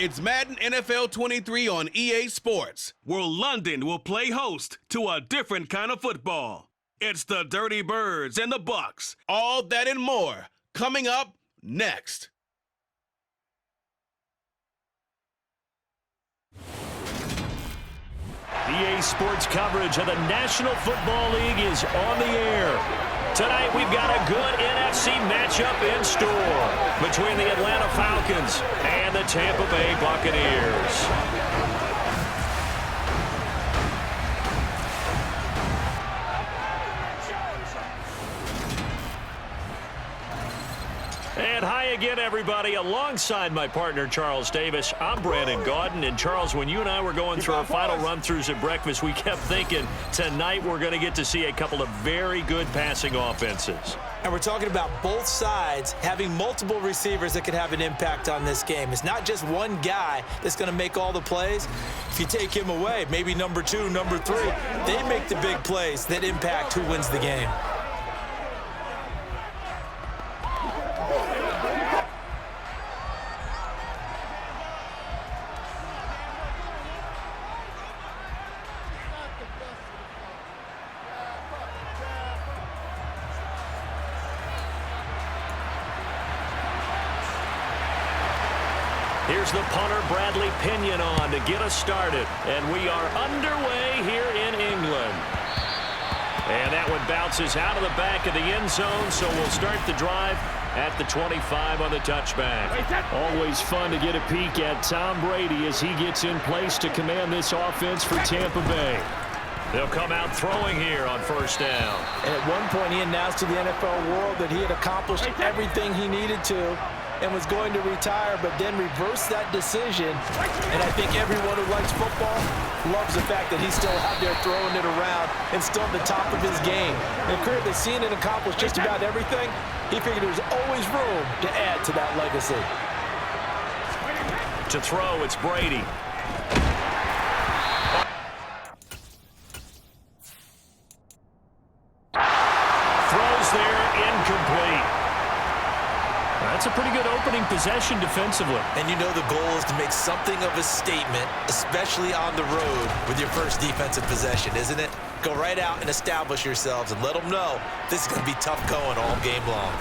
It's Madden NFL 23 on EA Sports, where London will play host to a different kind of football. It's the Dirty Birds and the Bucs. All that and more coming up next. EA Sports coverage of the National Football League is on the air. Tonight we've got a good NFC matchup in store between the Atlanta Falcons and the Tampa Bay Buccaneers. And hi again, everybody. Alongside my partner, Charles Davis, I'm Brandon Gaudin. And, Charles, when you and I were going through our final run-throughs at breakfast, we kept thinking tonight we're going to get to see a couple of very good passing offenses. And we're talking about both sides having multiple receivers that could have an impact on this game. It's not just one guy that's going to make all the plays. If you take him away, maybe number 2, number 3, they make the big plays that impact who wins the game. Here's the punter, Bradley Pinion, on to get us started. And we are underway here in England. And that one bounces out of the back of the end zone, so we'll start the drive at the 25 on the touchback. Always fun to get a peek at Tom Brady as he gets in place to command this offense for Tampa Bay. They'll come out throwing here on first down. And at one point, he announced to the NFL world that he had accomplished everything he needed to and was going to retire, but then reversed that decision. And I think everyone who likes football loves the fact that he's still out there throwing it around and still at the top of his game. In a career that's seen and accomplished just about everything, he figured there was always room to add to that legacy. To throw, it's Brady. Throws there, incomplete. That's a pretty good opening possession defensively. And you know the goal is to make something of a statement, especially on the road with your first defensive possession, isn't it? Go right out and establish yourselves and let them know this is going to be tough going all game long.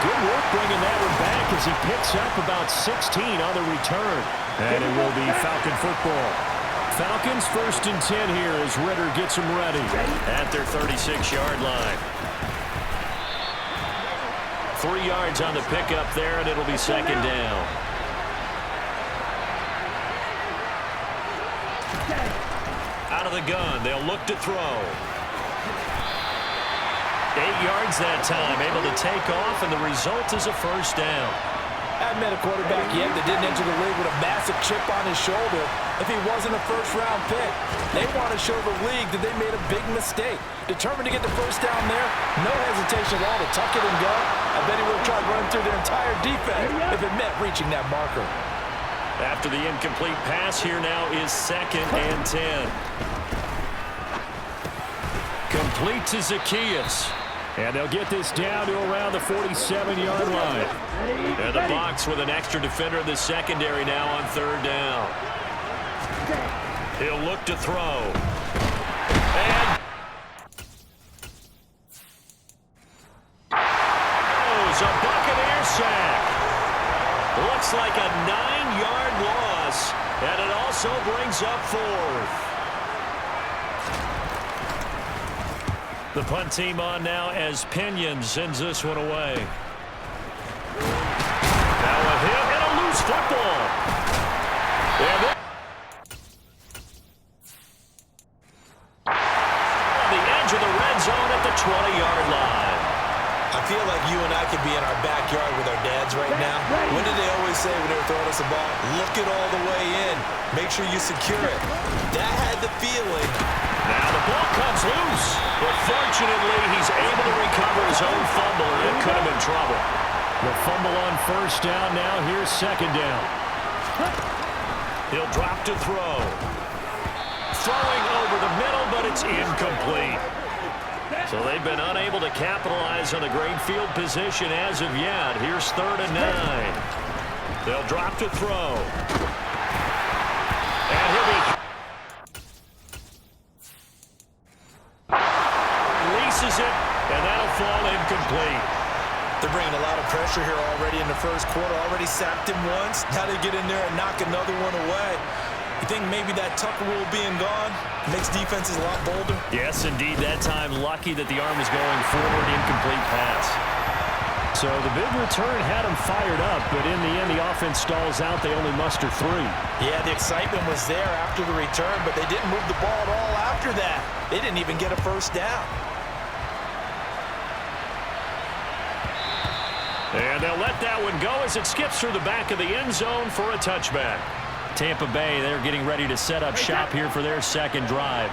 Good work bringing that one back as he picks up about 16 on the return. And it will be Falcon football. Falcons 1st and 10 here as Ritter gets them ready at their 36-yard line. 3 yards on the pickup there, and it'll be 2nd down. Out of the gun, they'll look to throw. 8 yards that time, able to take off, and the result is a first down. I haven't met a quarterback yet that didn't enter the league with a massive chip on his shoulder if he wasn't a first-round pick. They want to show the league that they made a big mistake. Determined to get the first down there, no hesitation at all to tuck it and go. I bet he would have tried running through their entire defense if it meant reaching that marker. After the incomplete pass, here now is 2nd and 10. Complete to Zacchaeus. And they'll get this down to around the 47-yard line. And the Bucs with an extra defender in the secondary now on 3rd down. He'll look to throw. And a Buccaneer sack. Looks like a 9-yard loss. And it also brings up 4th. The punt team on now as Pinion sends this one away. Now a hit and a loose football. On the edge of the red zone at the 20-yard line. I feel like you and I could be in our backyard with our dads right now. What did they always say when they were throwing us the ball? Look it all the way in. Make sure you secure it. That had the feeling. Now the ball comes loose, but fortunately he's able to recover his own fumble, and it could have been trouble. The fumble on first down now. Here's 2nd down. He'll drop to throw. Throwing over the middle, but it's incomplete. So they've been unable to capitalize on the great field position as of yet. Here's 3rd and 9. They'll drop to throw. And he'll be... releases it, and that'll fall incomplete. They're bringing a lot of pressure here already in the first quarter. Already sacked him once. Now they get in there and knock another one away. You think maybe that Tucker rule being gone makes defenses a lot bolder? Yes, indeed. That time, lucky that the arm was going forward, incomplete pass. So the big return had them fired up, but in the end, the offense stalls out. They only muster 3. Yeah, the excitement was there after the return, but they didn't move the ball at all after that. They didn't even get a first down. And they'll let that one go as it skips through the back of the end zone for a touchback. Tampa Bay, they're getting ready to set up shop here for their second drive.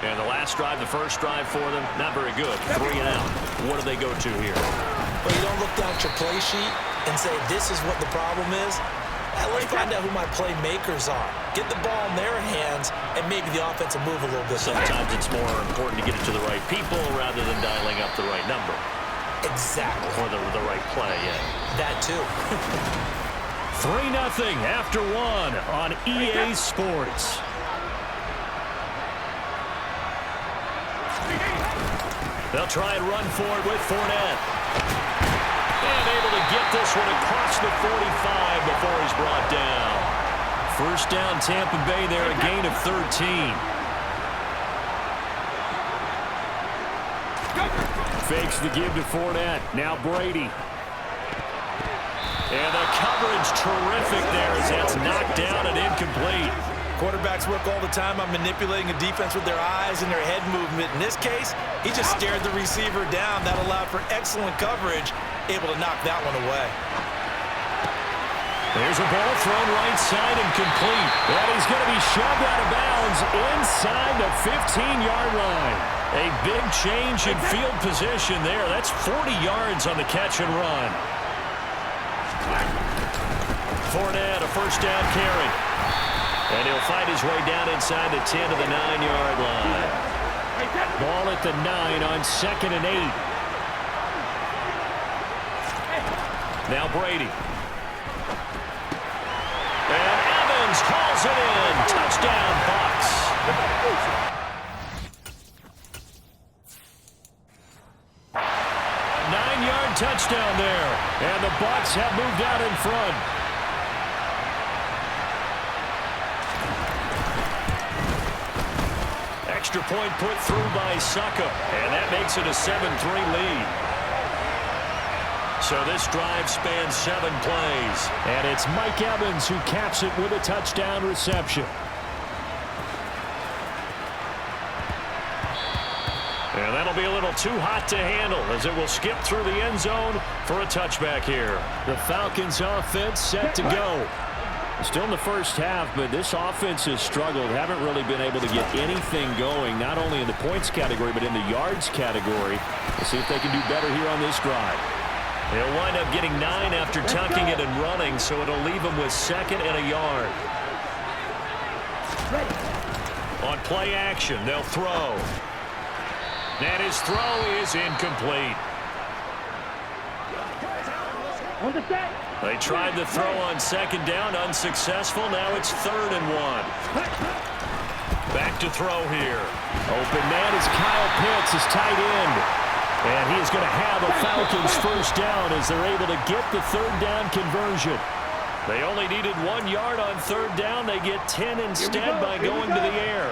And the last drive, the first drive for them, not very good. 3 and out. What do they go to here? Well, you don't look down at your play sheet and say, this is what the problem is. Let's find out who my playmakers are. Get the ball in their hands, and maybe the offense will move a little bit. Sometimes it's more important to get it to the right people rather than dialing up the right number. Exactly. Or the right play, yeah. That too. 3-0 after 1 on EA Sports. They'll try and run for it with Fournette. And able to get this one across the 45 before he's brought down. First down, Tampa Bay there, a gain of 13. Fakes the give to Fournette. Now Brady. And the coverage terrific there as that's knocked down and incomplete. Quarterbacks work all the time on manipulating a defense with their eyes and their head movement. In this case, he just stared the receiver down. That allowed for excellent coverage, able to knock that one away. There's a ball thrown right side and complete. And he's going to be shoved out of bounds inside the 15-yard line. A big change in field position there. That's 40 yards on the catch and run. Fournette, a first down carry. And he'll fight his way down inside the 10 to the 9-yard line. Ball at the 9 on 2nd and 8. Now Brady. And Evans calls it in. Touchdown, Bucs. 9-yard touchdown there. And the Bucs have moved out in front. Extra point put through by Saka. And that makes it a 7-3 lead. So this drive spans 7 plays. And it's Mike Evans who caps it with a touchdown reception. And that'll be a little too hot to handle as it will skip through the end zone for a touchback here. The Falcons offense set to go. Still in the first half, but this offense has struggled. Haven't really been able to get anything going, not only in the points category, but in the yards category. We'll see if they can do better here on this drive. They'll wind up getting 9 after tucking it and running, so it'll leave them with 2nd and a yard. On play action, they'll throw. And his throw is incomplete. They tried the throw on 2nd down, unsuccessful. Now it's 3rd and 1. Back to throw here. Open man is Kyle Pitts, his tight end. And he is going to have a Falcons first down as they're able to get the 3rd down conversion. They only needed 1 yard on 3rd down. They get 10 instead by going to the air.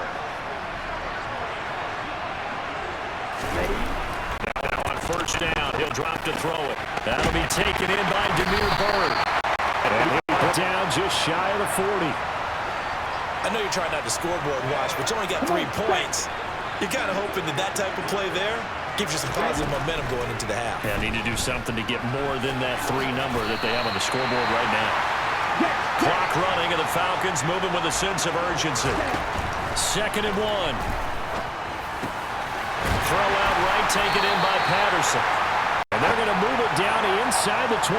Now on first down, he'll drop to throw it. That'll be taken in by Demir Bird. And he put down just shy of the 40. I know you're trying not to scoreboard watch, but you only got 3 points. You're kind of hoping that that type of play there gives you some positive momentum going into the half. Yeah, need to do something to get more than that 3 number that they have on the scoreboard right now. Clock running, and the Falcons moving with a sense of urgency. 2nd and 1. Throw out right, taken in by Patterson. And they're going to move it down inside the 25.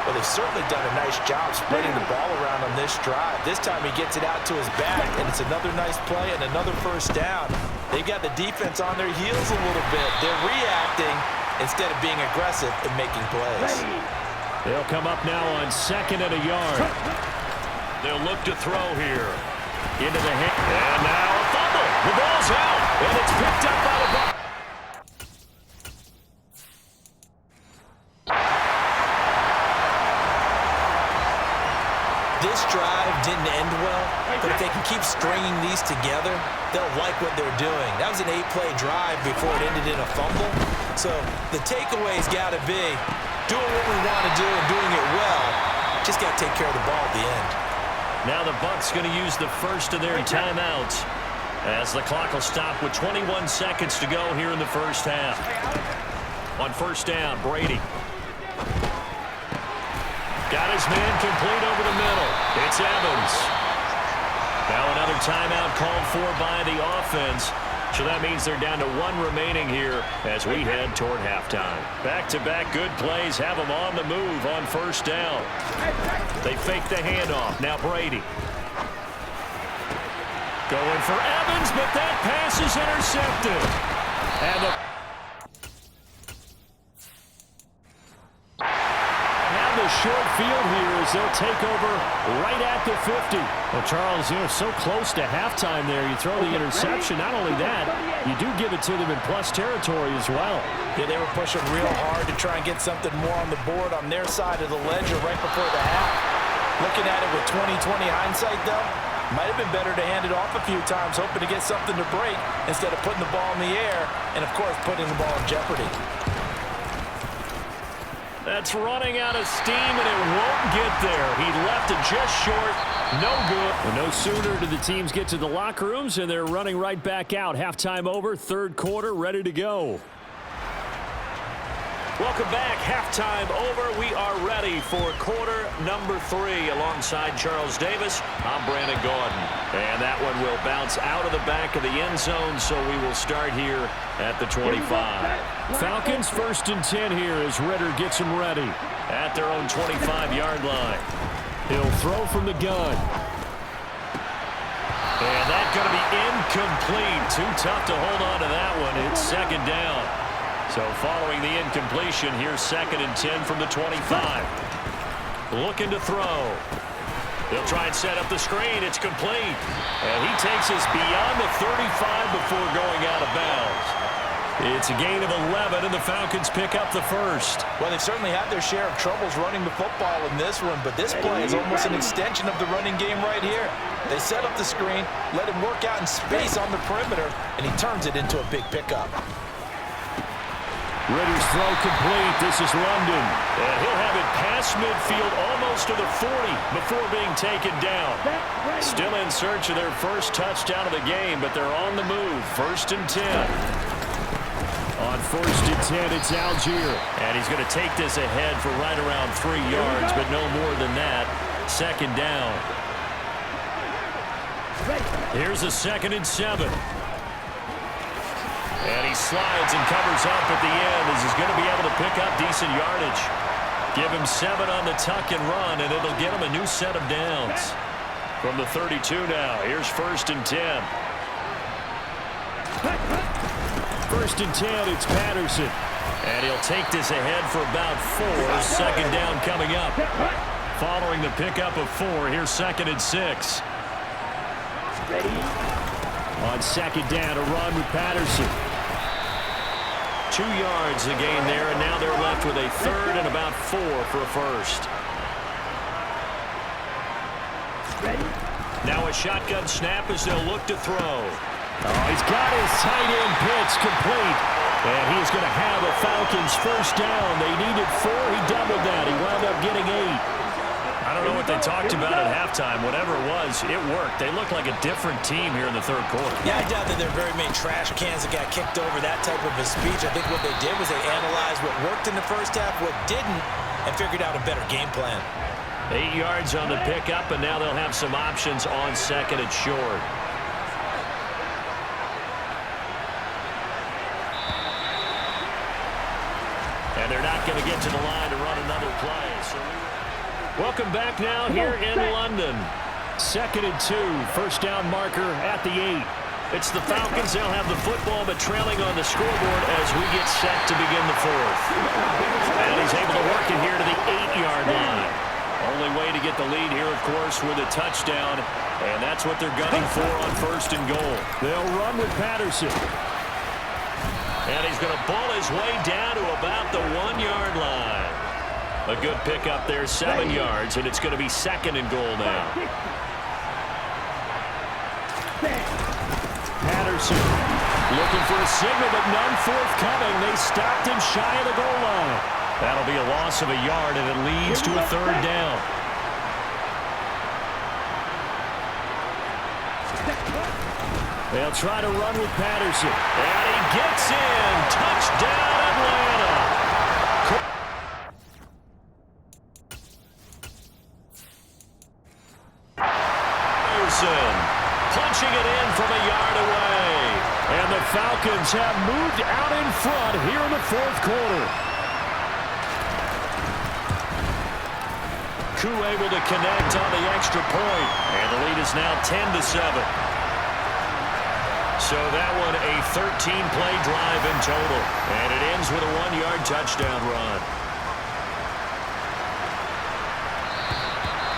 Well, they've certainly done a nice job spreading the ball around on this drive. This time he gets it out to his back, and it's another nice play and another first down. They've got the defense on their heels a little bit. They're reacting instead of being aggressive and making plays. They'll come up now on 2nd and a yard. They'll look to throw here. Into the hand. And now a fumble. The ball's out, and it's picked up by the Bucs. This drive didn't end well, but if they can keep stringing these together, they'll like what they're doing. That was an 8-play drive before it ended in a fumble. So the takeaway's got to be doing what we want to do and doing it well. Just got to take care of the ball at the end. Now the Bucs going to use the first of their timeouts as the clock will stop with 21 seconds to go here in the first half. On first down, Brady. Got his man complete over the middle. It's Evans. Now another timeout called for by the offense. So that means they're down to 1 remaining here as we head toward halftime. Back-to-back good plays have them on the move on first down. They fake the handoff. Now Brady. Going for Evans, but that pass is intercepted. And the short field here as they'll take over right at the 50. Well, Charles, so close to halftime there. You throw the interception. Not only that, you do give it to them in plus territory as well. Yeah, they were pushing real hard to try and get something more on the board on their side of the ledger right before the half. Looking at it with 20/20 hindsight, though, might have been better to hand it off a few times, hoping to get something to break instead of putting the ball in the air and, of course, putting the ball in jeopardy. That's running out of steam, and it won't get there. He left it just short. No good. Well, no sooner do the teams get to the locker rooms, and they're running right back out. Halftime over, third quarter, ready to go. Welcome back. Halftime over. We are ready for quarter number 3. Alongside Charles Davis, I'm Brandon Gaudin. And that one will bounce out of the back of the end zone, so we will start here at the 25. Falcons 1st and 10 here as Ritter gets them ready. At their own 25-yard line. He'll throw from the gun. And that's going to be incomplete. Too tough to hold on to that one. It's 2nd down. So following the incompletion, here's 2nd and 10 from the 25. Looking to throw. They'll try and set up the screen. It's complete. And he takes us beyond the 35 before going out of bounds. It's a gain of 11, and the Falcons pick up the first. Well, they've certainly had their share of troubles running the football in this one, but this play is almost an extension of the running game right here. They set up the screen, let him work out in space on the perimeter, and he turns it into a big pickup. Ritter's throw complete. This is London. And he'll have it past midfield almost to the 40 before being taken down. Still in search of their first touchdown of the game, but they're on the move. 1st and 10. On 1st and 10, it's Algier. And he's going to take this ahead for right around 3 yards, but no more than that. 2nd down. Here's a 2nd and 7. And he slides and covers up at the end as he's going to be able to pick up decent yardage. Give him 7 on the tuck and run, and it'll get him a new set of downs. From the 32 now, here's 1st and 10. 1st and 10, it's Patterson. And he'll take this ahead for about 4. 2nd down coming up. Following the pickup of 4, here's 2nd and 6. On 2nd down, a run with Patterson. 2 yards the gain there, and now they're left with a 3rd and about 4 for a first. Now a shotgun snap as they'll look to throw. Oh, he's got his tight end pitch complete. And he's going to have a Falcons first down. They needed 4. He doubled that. He wound up getting 8. I don't know what they talked about at halftime. Whatever it was, it worked. They look like a different team here in the 3rd quarter. Yeah, I doubt that there are very many trash cans that got kicked over that type of a speech. I think what they did was they analyzed what worked in the first half, what didn't, and figured out a better game plan. 8 yards on the pickup, and now they'll have some options on 2nd and short. And they're not going to get to the line to run another play. So Welcome back now here in London. 2nd and 2, first down marker at the 8. It's the Falcons. They'll have the football, but trailing on the scoreboard as we get set to begin the 4th. And he's able to work it here to the 8-yard line. Only way to get the lead here, of course, with a touchdown. And that's what they're gunning for on 1st and goal. They'll run with Patterson. And he's going to ball his way down to about the 1-yard line. A good pickup there, 7 yards, and it's going to be 2nd and goal now. Patterson looking for a signal, but none forthcoming. They stopped him shy of the goal line. That'll be a loss of a yard, and it leads to a 3rd down. They'll try to run with Patterson. And he gets in. Touchdown, Atlanta. Patterson punching it in from a yard away. And the Falcons have moved out in front here in the 4th quarter. Koo able to connect on the extra point. And the lead is now 10-7. So that one a 13-play drive in total. And it ends with a 1-yard touchdown run.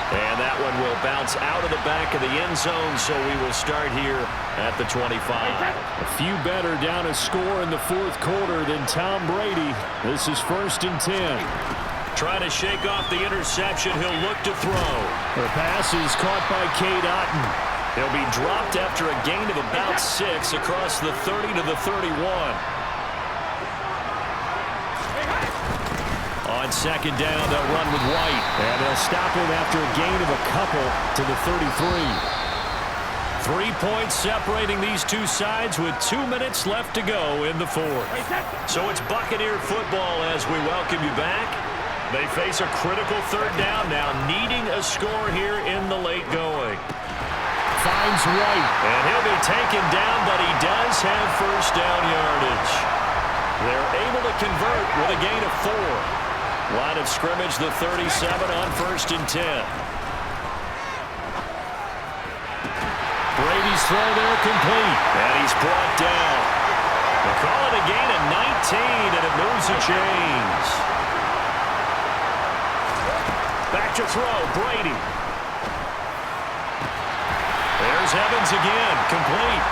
And that one will bounce out of the back of the end zone, so we will start here at the 25. A few better down a score in the 4th quarter than Tom Brady. This is 1st and 10. Trying to shake off the interception. He'll look to throw. The pass is caught by Cade Otton. He'll be dropped after a gain of about 6 across the 30 to the 31. On 2nd down, they'll run with White. And they'll stop him after a gain of a couple to the 33. 3 points separating these two sides with 2 minutes left to go in the 4th. So it's Buccaneer football as we welcome you back. They face a critical 3rd down now, needing a score here in the late going. Finds White. And he'll be taken down, but he does have 1st down yardage. They're able to convert with a gain of 4. Line of scrimmage, the 37 on 1st and 10. Brady's throw there complete. And he's brought down. They call it a gain of 19, and it moves the chains. Back to throw, Brady. There's Evans again, complete.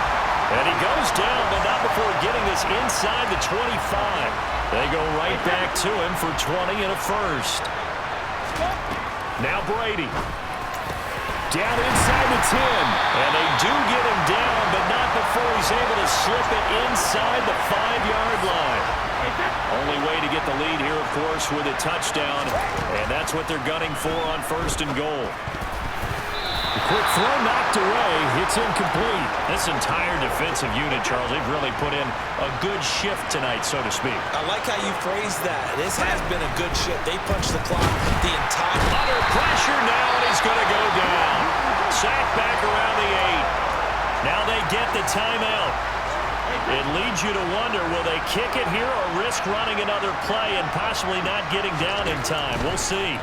And he goes down, but not before getting this inside the 25. They go right back to him for 20 and a 1st. Now Brady. Down inside the 10. And they do get him down, but not before he's able to slip it inside the 5-yard line. Only way to get the lead here, of course, with a touchdown. And that's what they're gunning for on 1st and goal. The quick throw knocked away. It's incomplete. This entire defensive unit, Charles, they've really put in a good shift tonight, so to speak. I like how you phrased that. This has been a good shift. They punched the clock the entire... Under pressure now, and he's going to go down. Sacked back around the 8. Now they get the timeout. It leads you to wonder, will they kick it here or risk running another play and possibly not getting down in time? We'll see.